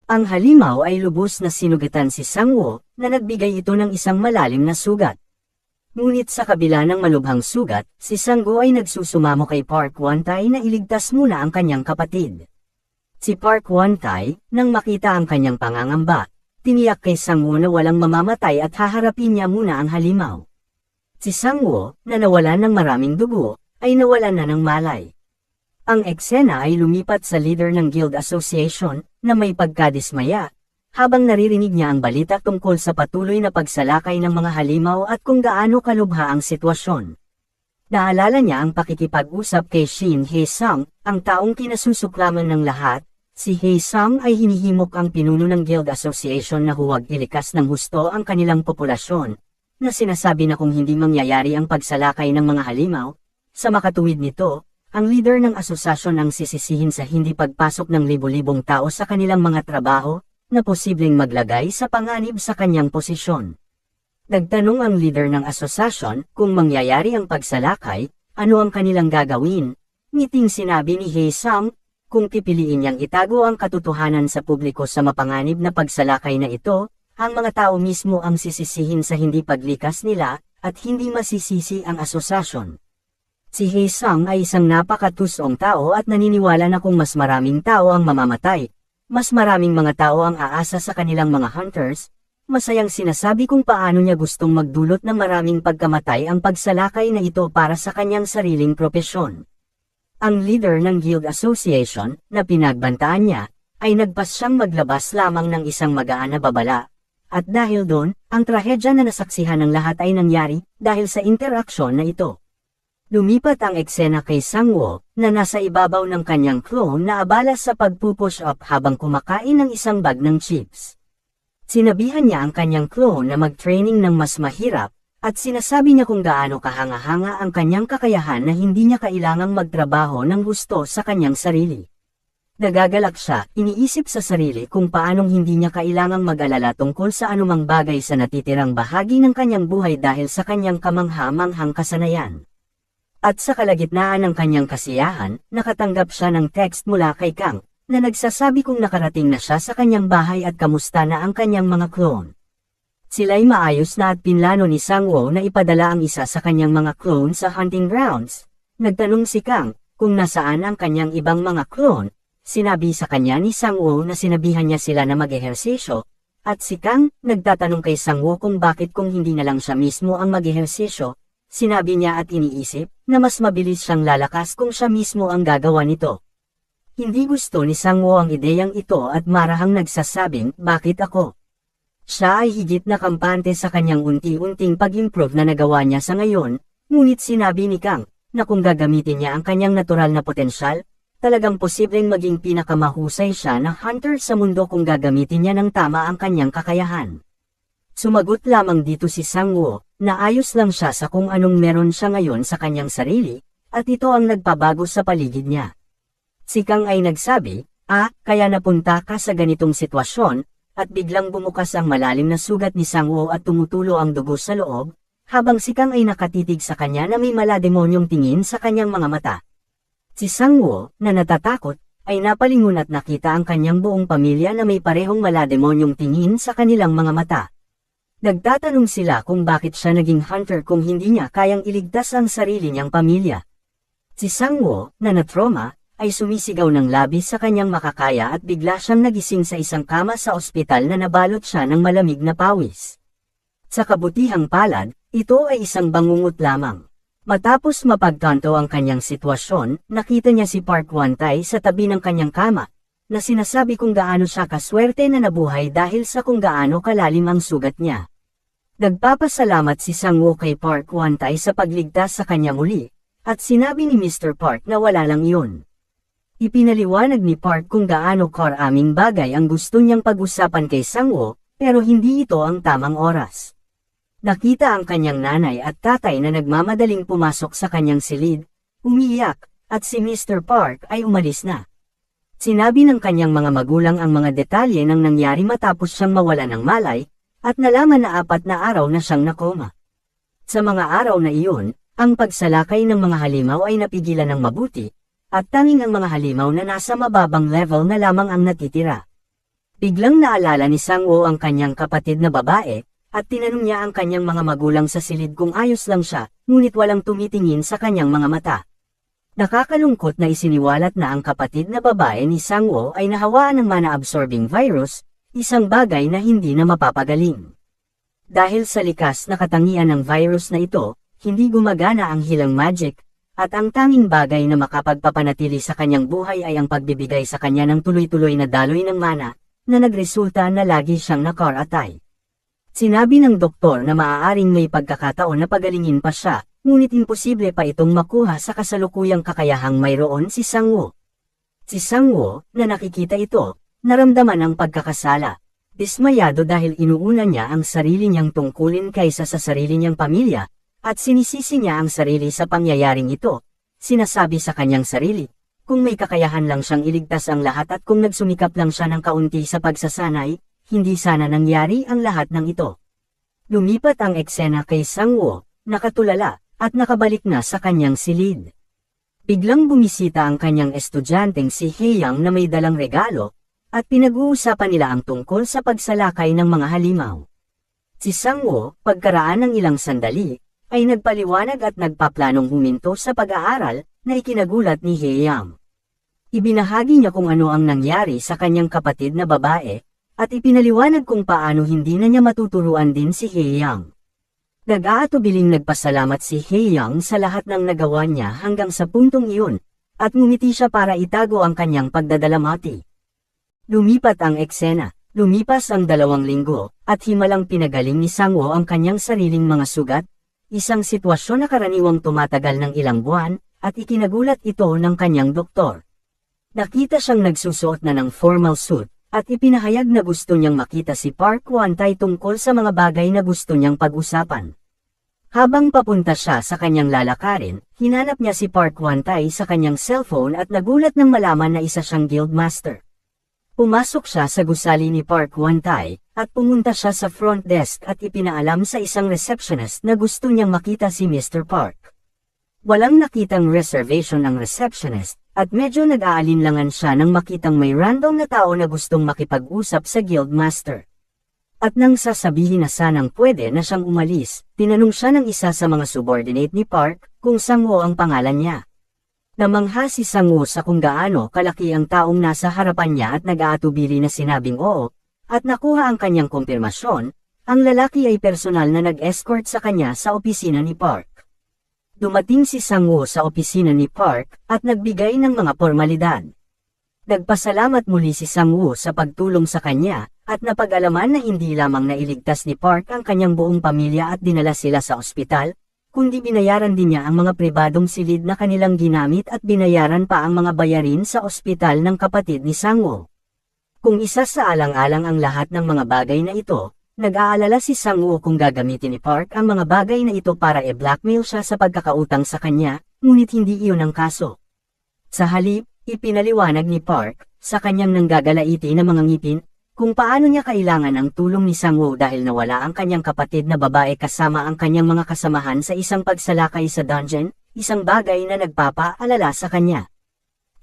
Ang halimaw ay lubos na sinugatan si Sang-woo, na nagbigay ito ng isang malalim na sugat. Ngunit sa kabila ng malubhang sugat, si Sang-woo ay nagsusumamo kay Park Won-tae na iligtas muna ang kanyang kapatid. Si Park Won-tae, nang makita ang kanyang pangangamba, tiniyak kay Sang-woo na walang mamamatay at haharapin niya muna ang halimaw. Si Sang-woo, na nawalan ng maraming dugo, ay nawalan na ng malay. Ang eksena ay lumipat sa leader ng Guild Association, na may pagkadismaya, habang naririnig niya ang balita tungkol sa patuloy na pagsalakay ng mga halimaw at kung gaano kalubha ang sitwasyon. Naalala niya ang pakikipag-usap kay Shin Hae-sung, ang taong kinasusuklaman ng lahat. Si Hae-sung ay hinihimok ang pinuno ng Guild Association na huwag ilikas ng husto ang kanilang populasyon, na sinasabi na kung hindi mangyayari ang pagsalakay ng mga halimaw, sa makatuwid nito, ang leader ng asosasyon ang sisisihin sa hindi pagpasok ng libo-libong tao sa kanilang mga trabaho, na posibleng maglagay sa panganib sa kanyang posisyon. Nagtanong ang leader ng asosasyon kung mangyayari ang pagsalakay, ano ang kanilang gagawin. Ngiting sinabi ni Hae-sung, kung pipiliin niyang itago ang katotohanan sa publiko sa mapanganib na pagsalakay na ito, ang mga tao mismo ang sisisihin sa hindi paglikas nila, at hindi masisisi ang asosasyon. Si Hae-sung ay isang napakatusong tao at naniniwala na kung mas maraming tao ang mamamatay, mas maraming mga tao ang aasa sa kanilang mga hunters, masayang sinasabi kung paano niya gustong magdulot ng maraming pagkamatay ang pagsalakay na ito para sa kanyang sariling propesyon. Ang leader ng Guild Association, na pinagbantaan niya, ay nagpasyang maglabas lamang ng isang magaan na babala. At dahil doon, ang trahedya na nasaksihan ng lahat ay nangyari dahil sa interaksyon na ito. Lumipat ang eksena kay Sang-woo, na nasa ibabaw ng kanyang clone na abala sa pagpupush up habang kumakain ng isang bag ng chips. Sinabihan niya ang kanyang clone na mag-training ng mas mahirap, at sinasabi niya kung gaano kahanga-hanga ang kanyang kakayahan na hindi niya kailangang magtrabaho ng gusto sa kanyang sarili. Nagagalak siya, iniisip sa sarili kung paanong hindi niya kailangang mag-alala tungkol sa anumang bagay sa natitirang bahagi ng kanyang buhay dahil sa kanyang kamangha-manghang kasanayan. At sa kalagitnaan ng kanyang kasiyahan, nakatanggap siya ng text mula kay Kang, na nagsasabi kung nakarating na siya sa kanyang bahay at kamusta na ang kanyang mga clone. Sila'y maayos na at pinlano ni Sang-woo na ipadala ang isa sa kanyang mga clone sa hunting grounds. Nagtanong si Kang kung nasaan ang kanyang ibang mga clone. Sinabi sa kanya ni Sang-woo na sinabihan niya sila na mag-ehersisyo, at si Kang nagtatanong kay Sang-woo kung bakit kung hindi na lang siya mismo ang mag-ehersisyo. Sinabi niya at iniisip na mas mabilis siyang lalakas kung siya mismo ang gagawa nito. Hindi gusto ni Sang-woo ang ideyang ito at marahang nagsasabing, bakit ako? Siya ay higit na kampante sa kanyang unti-unting pag-improve na nagawa niya sa ngayon, ngunit sinabi ni Kang, na kung gagamitin niya ang kanyang natural na potensyal, talagang posibleng maging pinakamahusay siya na hunter sa mundo kung gagamitin niya ng tama ang kanyang kakayahan. Sumagot lamang dito si Sang-woo, na ayos lang siya sa kung anong meron siya ngayon sa kanyang sarili, at ito ang nagpabago sa paligid niya. Si Kang ay nagsabi, kaya napunta ka sa ganitong sitwasyon, at biglang bumukas ang malalim na sugat ni Sang-woo at tumutulo ang dugo sa loob, habang si Kang ay nakatitig sa kanya na may malademonyong tingin sa kanyang mga mata. Si Sang-woo, na natatakot, ay napalingon at nakita ang kanyang buong pamilya na may parehong malademonyong tingin sa kanilang mga mata. Nagtatanong sila kung bakit siya naging hunter kung hindi niya kayang iligtas ang sarili niyang pamilya. Si Sang-woo, na na-trauma, ay sumisigaw ng labis sa kanyang makakaya at bigla siyang nagising sa isang kama sa ospital na nabalot siya ng malamig na pawis. Sa kabutihang palad, ito ay isang bangungot lamang. Matapos mapagtanto ang kanyang sitwasyon, nakita niya si Park Won-tae sa tabi ng kanyang kama, na sinasabi kung gaano siya kaswerte na nabuhay dahil sa kung gaano kalalim ang sugat niya. Nagpapasalamat si Sang-woo kay Park Won-tae sa pagligtas sa kanya muli, at sinabi ni Mr. Park na wala lang iyon. Ipinaliwanag ni Park kung gaano karaming bagay ang gusto niyang pag-usapan kay Sang-woo, pero hindi ito ang tamang oras. Nakita ang kanyang nanay at tatay na nagmamadaling pumasok sa kanyang silid, umiiyak, at si Mr. Park ay umalis na. Sinabi ng kanyang mga magulang ang mga detalye ng nangyari matapos siyang mawala ng malay, at nalaman na 4 na araw na siyang nakoma. Sa mga araw na iyon, ang pagsalakay ng mga halimaw ay napigilan ng mabuti, at tanging ang mga halimaw na nasa mababang level na lamang ang natitira. Biglang naalala ni Sang-woo ang kanyang kapatid na babae, at tinanong niya ang kanyang mga magulang sa silid kung ayos lang siya, ngunit walang tumitingin sa kanyang mga mata. Nakakalungkot na isiniwalat na ang kapatid na babae ni Sang-woo ay nahawaan ng mana-absorbing virus, isang bagay na hindi na mapapagaling. Dahil sa likas na katangian ng virus na ito, hindi gumagana ang healing magic, at ang tanging bagay na makapagpapanatili sa kanyang buhay ay ang pagbibigay sa kanya ng tuloy-tuloy na daloy ng mana, na nagresulta na lagi siyang nakaratay. Sinabi ng doktor na maaaring may pagkakataon na pagalingin pa siya, ngunit imposible pa itong makuha sa kasalukuyang kakayahang mayroon si Sang-woo. Si Sang-woo, na nakikita ito, naramdaman ang pagkakasala. Dismayado dahil inuuna niya ang sarili niyang tungkulin kaysa sa sarili niyang pamilya, at sinisisi niya ang sarili sa pangyayaring ito. Sinasabi sa kanyang sarili, kung may kakayahan lang siyang iligtas ang lahat at kung nagsumikap lang siya ng kaunti sa pagsasanay, hindi sana nangyari ang lahat ng ito. Lumipat ang eksena kay Sang-woo, nakatulala, at nakabalik na sa kanyang silid. Biglang bumisita ang kanyang estudyanteng si Hae-young na may dalang regalo, at pinag-uusapan nila ang tungkol sa pagsalakay ng mga halimaw. Si Sang-woo, pagkaraan ng ilang sandali, ay nagpaliwanag at nagpaplanong huminto sa pag-aaral na ikinagulat ni Hae-young. Ibinahagi niya kung ano ang nangyari sa kanyang kapatid na babae, at ipinaliwanag kung paano hindi na niya matuturuan din si Hae-young. Nag-aatubiling nagpasalamat si Hae-young sa lahat ng nagawa niya hanggang sa puntong iyon, at ngumiti siya para itago ang kanyang pagdadalamati. Lumipat ang eksena. Lumipas ang 2 linggo, at himalang pinagaling ni Sang-woo ang kanyang sariling mga sugat, isang sitwasyon na karaniwang tumatagal ng ilang buwan, at ikinagulat ito ng kanyang doktor. Nakita siyang nagsusuot na ng formal suit, at ipinahayag na gusto niyang makita si Park Hwan-tae tungkol sa mga bagay na gusto niyang pag-usapan. Habang papunta siya sa kanyang lalakarin, hinanap niya si Park Hwan-tae sa kanyang cellphone at nagulat nang malaman na isa siyang guildmaster. Pumasok siya sa gusali ni Park Hwan-tae, at pumunta siya sa front desk at ipinaalam sa isang receptionist na gusto niyang makita si Mr. Park. Walang nakitang reservation ang receptionist, at medyo nag-aalinlangan siya nang makitang may random na tao na gustong makipag-usap sa guildmaster. At nang sasabihin na sanang pwede na siyang umalis, tinanong siya ng isa sa mga subordinate ni Park kung Sang-woo ang pangalan niya. Namangha si Sang-woo sa kung gaano kalaki ang taong nasa harapan niya at nag-aatubili na sinabing oo, at nakuha ang kanyang kumpirmasyon, ang lalaki ay personal na nag-escort sa kanya sa opisina ni Park. Dumating si Sang-woo sa opisina ni Park at nagbigay ng mga formalidad. Nagpasalamat muli si Sang-woo sa pagtulong sa kanya, at napag-alaman na hindi lamang nailigtas ni Park ang kanyang buong pamilya at dinala sila sa ospital, kundi binayaran din niya ang mga pribadong silid na kanilang ginamit at binayaran pa ang mga bayarin sa ospital ng kapatid ni Sang-woo. Kung isa sa alang-alang ang lahat ng mga bagay na ito, nag-aalala si Sang-woo kung gagamitin ni Park ang mga bagay na ito para i-blackmail siya sa pagkakautang sa kanya, ngunit hindi iyon ang kaso. Sa halip, ipinaliwanag ni Park, sa kanyang nanggagalaiti na mga ngipin, kung paano niya kailangan ang tulong ni Sang-woo dahil nawala ang kanyang kapatid na babae kasama ang kanyang mga kasamahan sa isang pagsalakay sa dungeon, isang bagay na nagpapaalala sa kanya.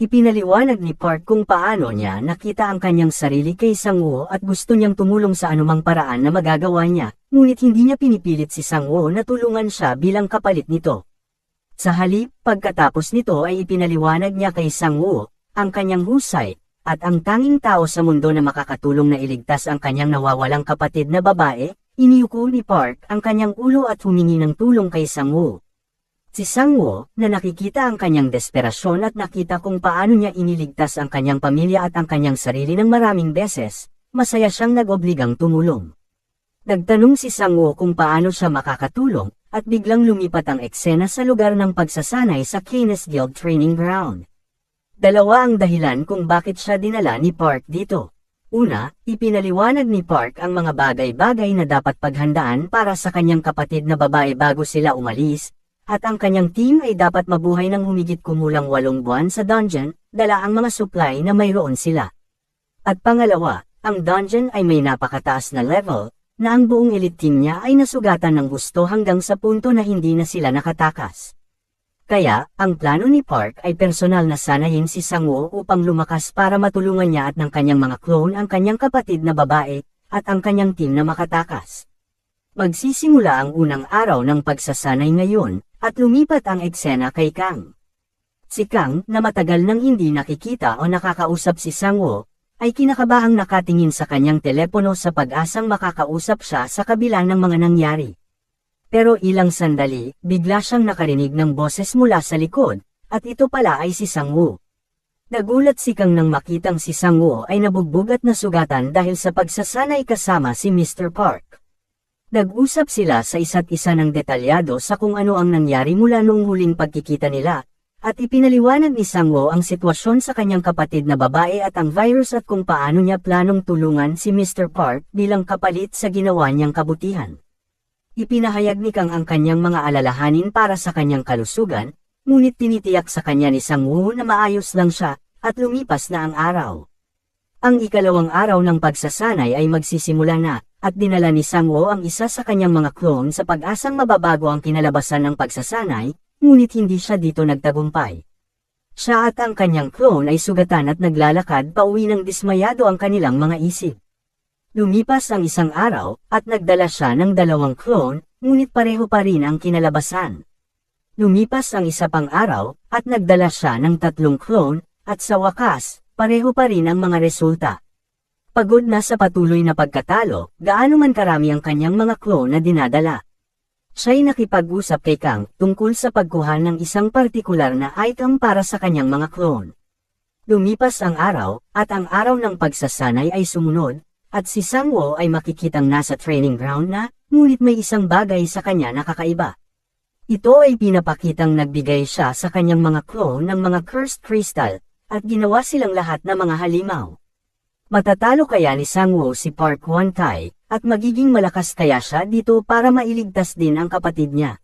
Ipinaliwanag ni Park kung paano niya nakita ang kanyang sarili kay Sang-woo at gusto niyang tumulong sa anumang paraan na magagawa niya, ngunit hindi niya pinipilit si Sang-woo na tulungan siya bilang kapalit nito. Sa halip, pagkatapos nito ay ipinaliwanag niya kay Sang-woo ang kanyang husay, at ang tanging tao sa mundo na makakatulong na iligtas ang kanyang nawawalang kapatid na babae. Iniyuko ni Park ang kanyang ulo at humingi ng tulong kay Sang-woo. Si Sang-woo, na nakikita ang kanyang desperasyon at nakita kung paano niya iniligtas ang kanyang pamilya at ang kanyang sarili ng maraming beses, masaya siyang nag-obligang tumulong. Nagtanong si Sang-woo kung paano siya makakatulong, at biglang lumipat ang eksena sa lugar ng pagsasanay sa Canis Guild Training Ground. Dalawa ang dahilan kung bakit siya dinala ni Park dito. Una, ipinaliwanag ni Park ang mga bagay-bagay na dapat paghandaan para sa kanyang kapatid na babae bago sila umalis, at ang kanyang team ay dapat mabuhay ng humigit kumulang 8 buwan sa dungeon, dala ang mga supply na mayroon sila. At pangalawa, ang dungeon ay may napakataas na level, na ang buong elite team niya ay nasugatan ng gusto hanggang sa punto na hindi na sila nakatakas. Kaya, ang plano ni Park ay personal na sanayin si Sang-woo upang lumakas para matulungan niya at ng kanyang mga clone ang kanyang kapatid na babae, at ang kanyang team na makatakas. Magsisimula ang unang araw ng pagsasanay ngayon, at lumipat ang eksena kay Kang. Si Kang, na matagal nang hindi nakikita o nakakausap si Sang-woo, ay kinakabahang nakatingin sa kanyang telepono sa pag-asang makakausap siya sa kabila ng mga nangyari. Pero ilang sandali, bigla siyang nakarinig ng boses mula sa likod, at ito pala ay si Sang-woo. Nagulat si Kang nang makitang si Sang-woo ay nabugbog at nasugatan dahil sa pagsasanay kasama si Mr. Park. Nag-usap sila sa isa't isa ng detalyado sa kung ano ang nangyari mula noong huling pagkikita nila, at ipinaliwanag ni Sang-woo ang sitwasyon sa kanyang kapatid na babae at ang virus at kung paano niya planong tulungan si Mr. Park bilang kapalit sa ginawa niyang kabutihan. Ipinahayag ni Kang ang kanyang mga alalahanin para sa kanyang kalusugan, ngunit tinitiyak sa kanya ni Sang-woo na maayos lang siya, at lumipas na ang araw. Ang ikalawang araw ng pagsasanay ay magsisimula na, at dinala ni Sang-woo ang isa sa kanyang mga clone sa pag-asang mababago ang kinalabasan ng pagsasanay, ngunit hindi siya dito nagtagumpay. Siya at ang kanyang clone ay sugatan at naglalakad pauwi ng dismayado ang kanilang mga isip. Lumipas ang isang araw, at nagdala siya ng dalawang clone, ngunit pareho pa rin ang kinalabasan. Lumipas ang isa pang araw, at nagdala siya ng tatlong clone, at sa wakas, pareho pa rin ang mga resulta. Pagod na sa patuloy na pagkatalo, gaano man karami ang kanyang mga clone na dinadala. Siya'y nakipag-usap kay Kang tungkol sa pagkuha ng isang partikular na item para sa kanyang mga clone. Lumipas ang araw, at ang araw ng pagsasanay ay sumunod, at si Sang-woo ay makikitang nasa training ground na, ngunit may isang bagay sa kanya na kakaiba. Ito ay pinapakitang nagbigay siya sa kanyang mga clone ng mga cursed crystal, at ginawa silang lahat na mga halimaw. Matatalo kaya ni Sang-woo si Park Won-tae, at magiging malakas kaya siya dito para mailigtas din ang kapatid niya.